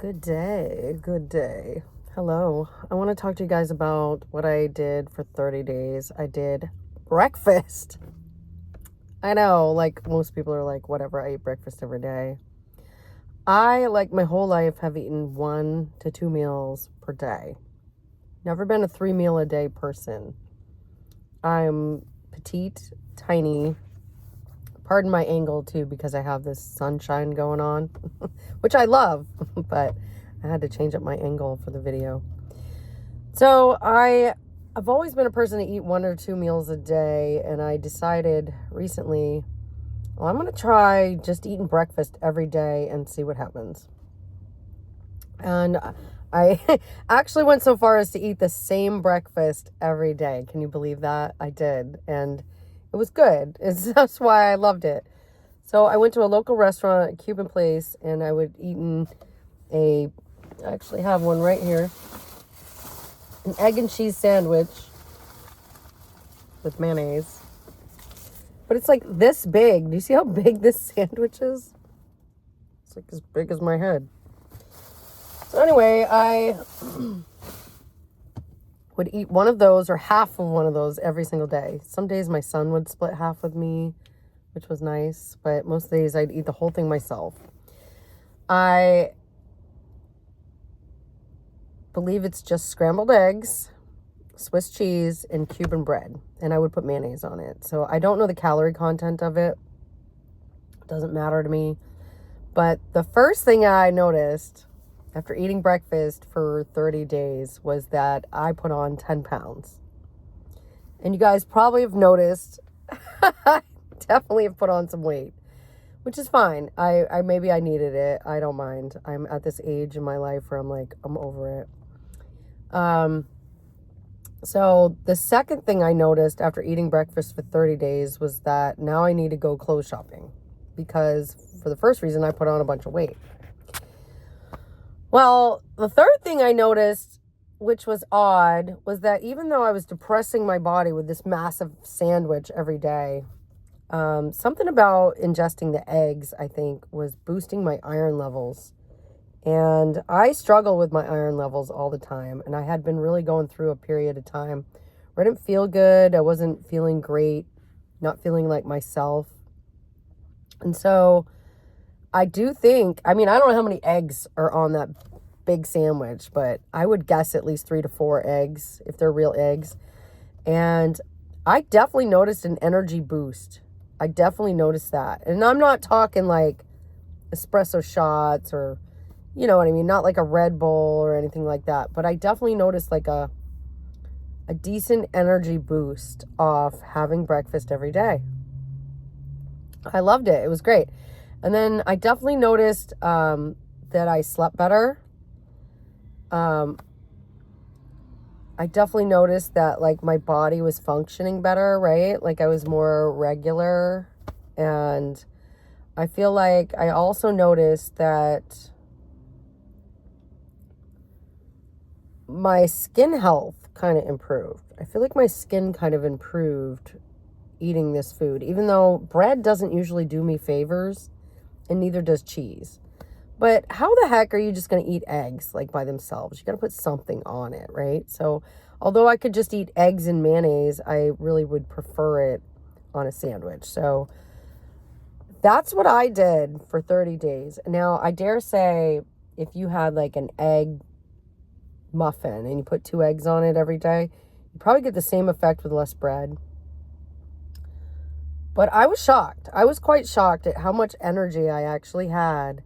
Good day. Good day. Hello. I want to talk to you guys about what I did for 30 days. I did breakfast. I know, like most people are like, whatever, I eat breakfast every day. I, like my whole life, have eaten 1 to 2 meals per day. Never been a 3 meal a day person. I'm petite, tiny. Pardon my angle too, because I have this sunshine going on, which I love, but I had to change up my angle for the video. So I've always been a person to eat 1 or 2 meals a day, and I decided recently, well, I'm going to try just eating breakfast every day and see what happens. And I actually went so far as to eat the same breakfast every day. Can you believe that? I did. And it was good. That's why I loved it. So I went to a local restaurant, a Cuban place, and I would eat I actually have one right here, an egg and cheese sandwich with mayonnaise. But it's like this big. Do you see how big this sandwich is? It's like as big as my head. So anyway, I would eat one of those or half of one of those every single day. Some days my son would split half with me, which was nice, but most days I'd eat the whole thing myself. I believe it's just scrambled eggs, Swiss cheese, and Cuban bread, and I would put mayonnaise on it. So I don't know the calorie content of it. It doesn't matter to me. But the first thing I noticed after eating breakfast for 30 days was that I put on 10 pounds. And you guys probably have noticed, definitely have put on some weight, which is fine. I maybe I needed it. I don't mind. I'm at this age in my life where I'm like, I'm over it. So the second thing I noticed after eating breakfast for 30 days was that now I need to go clothes shopping, because for the first reason I put on a bunch of weight. Well, the third thing I noticed, which was odd, was that even though I was depressing my body with this massive sandwich every day, something about ingesting the eggs, I think, was boosting my iron levels. And I struggle with my iron levels all the time. And I had been really going through a period of time where I didn't feel good. I wasn't feeling great, not feeling like myself. And so I do think, I don't know how many eggs are on that big sandwich, but I would guess at least 3 to 4 eggs if they're real eggs. And I definitely noticed an energy boost. I definitely noticed that. And I'm not talking like espresso shots or, you know what I mean? Not like a Red Bull or anything like that. But I definitely noticed like a decent energy boost off having breakfast every day. I loved it. It was great. And then I definitely noticed that I slept better. I definitely noticed that like my body was functioning better, right? Like I was more regular. And I feel like I also noticed that my skin health kind of improved. I feel like my skin kind of improved eating this food, even though bread doesn't usually do me favors, and neither does cheese. But how the heck are you just going to eat eggs like by themselves? You got to put something on it, right? So although I could just eat eggs and mayonnaise, I really would prefer it on a sandwich. So that's what I did for 30 days. Now, I dare say if you had like an egg muffin and you put 2 eggs on it every day, you probably get the same effect with less bread. But I was shocked. I was quite shocked at how much energy I actually had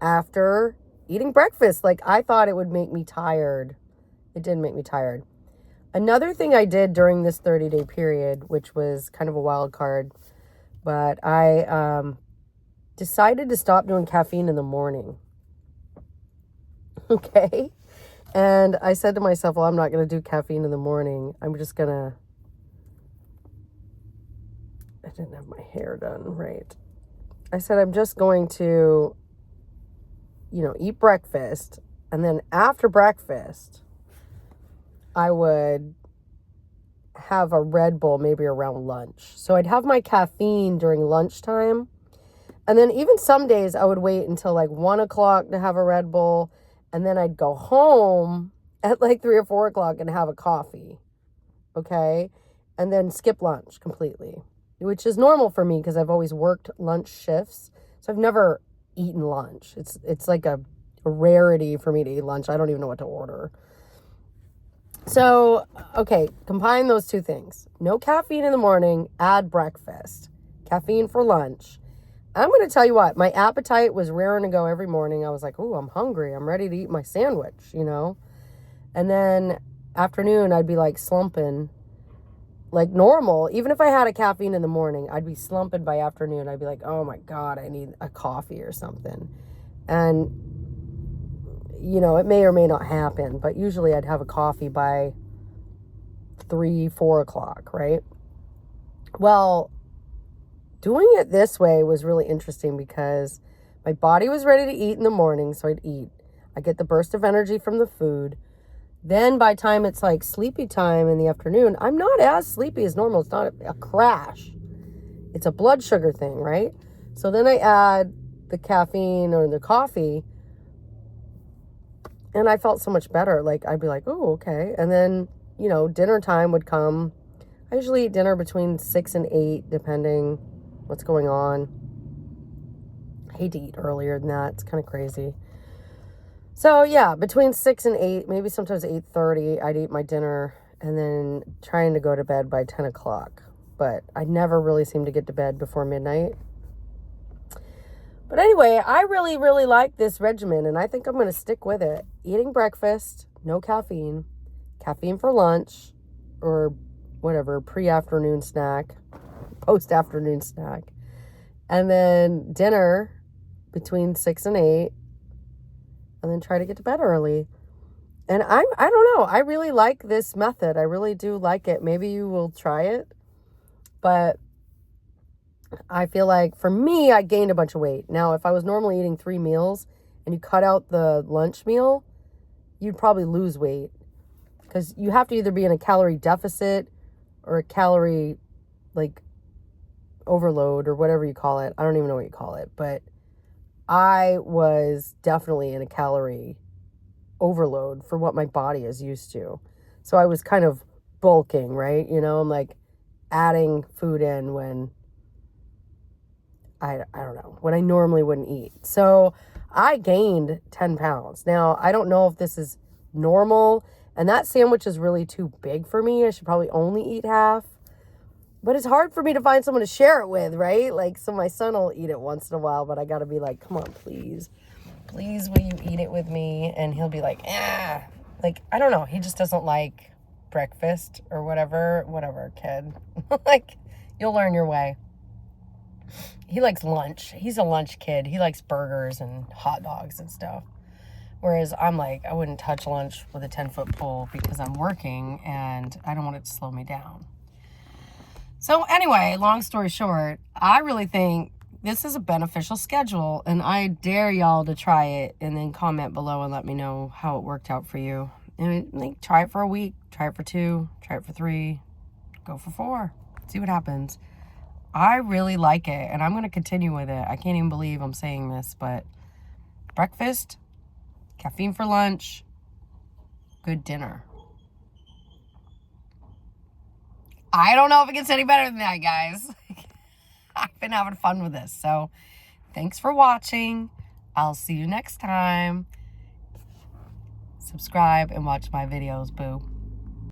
after eating breakfast. Like, I thought it would make me tired. It didn't make me tired. Another thing I did during this 30-day period, which was kind of a wild card, but I decided to stop doing caffeine in the morning. Okay? And I said to myself, well, I'm not going to do caffeine in the morning. I'm just going to... I didn't have my hair done right. I said, I'm just going to, eat breakfast. And then after breakfast, I would have a Red Bull maybe around lunch. So I'd have my caffeine during lunchtime. And then even some days I would wait until like 1 o'clock to have a Red Bull. And then I'd go home at like 3 or 4 o'clock and have a coffee. Okay. And then skip lunch completely, which is normal for me because I've always worked lunch shifts. So I've never eaten lunch. It's like a rarity for me to eat lunch. I don't even know what to order. So, okay, combine those two things. No caffeine in the morning, add breakfast. Caffeine for lunch. I'm going to tell you what, my appetite was raring to go every morning. I was like, oh, I'm hungry. I'm ready to eat my sandwich, And then afternoon, I'd be like slumping like normal. Even if I had a caffeine in the morning, I'd be slumping by afternoon. I'd be like, oh my God, I need a coffee or something. And it may or may not happen, but usually I'd have a coffee by 3, 4 o'clock, right? Well, doing it this way was really interesting because my body was ready to eat in the morning, so I'd eat. I get the burst of energy from the food. Then by the time it's like sleepy time in the afternoon, I'm not as sleepy as normal. It's not a crash. It's a blood sugar thing, right? So then I add the caffeine or the coffee, and I felt so much better. Like, I'd be like, oh, okay. And then, dinner time would come. I usually eat dinner between 6 and 8, depending what's going on. I hate to eat earlier than that. It's kind of crazy. So, yeah, between 6 and 8, maybe sometimes 8:30, I'd eat my dinner and then trying to go to bed by 10 o'clock. But I never really seem to get to bed before midnight. But anyway, I really, really like this regimen, and I think I'm going to stick with it. Eating breakfast, no caffeine, caffeine for lunch, or whatever, pre-afternoon snack, post-afternoon snack, and then dinner between 6 and 8, and then try to get to bed early. And I don't know, I really like this method. I really do like it. Maybe you will try it, but I feel like for me, I gained a bunch of weight. Now, if I was normally eating 3 meals and you cut out the lunch meal, you'd probably lose weight because you have to either be in a calorie deficit or a calorie like overload or whatever you call it. I don't even know what you call it, but I was definitely in a calorie overload for what my body is used to. So I was kind of bulking, right? I'm like adding food in when I don't know, when I normally wouldn't eat. So I gained 10 pounds. Now, I don't know if this is normal, and that sandwich is really too big for me. I should probably only eat half. But it's hard for me to find someone to share it with, right? Like, so my son will eat it once in a while, but I got to be like, come on, please. Please, will you eat it with me? And he'll be like, Like, I don't know. He just doesn't like breakfast or whatever, kid. Like, you'll learn your way. He likes lunch. He's a lunch kid. He likes burgers and hot dogs and stuff. Whereas I'm like, I wouldn't touch lunch with a 10-foot pole because I'm working and I don't want it to slow me down. So anyway, long story short, I really think this is a beneficial schedule, and I dare y'all to try it and then comment below and let me know how it worked out for you. And like, try it for a week, try it for 2, try it for 3, go for 4, see what happens. I really like it, and I'm going to continue with it. I can't even believe I'm saying this, but breakfast, caffeine for lunch, good dinner. I don't know if it gets any better than that, guys. I've been having fun with this, so thanks for watching. I'll see you next time. Subscribe and watch my videos, boo.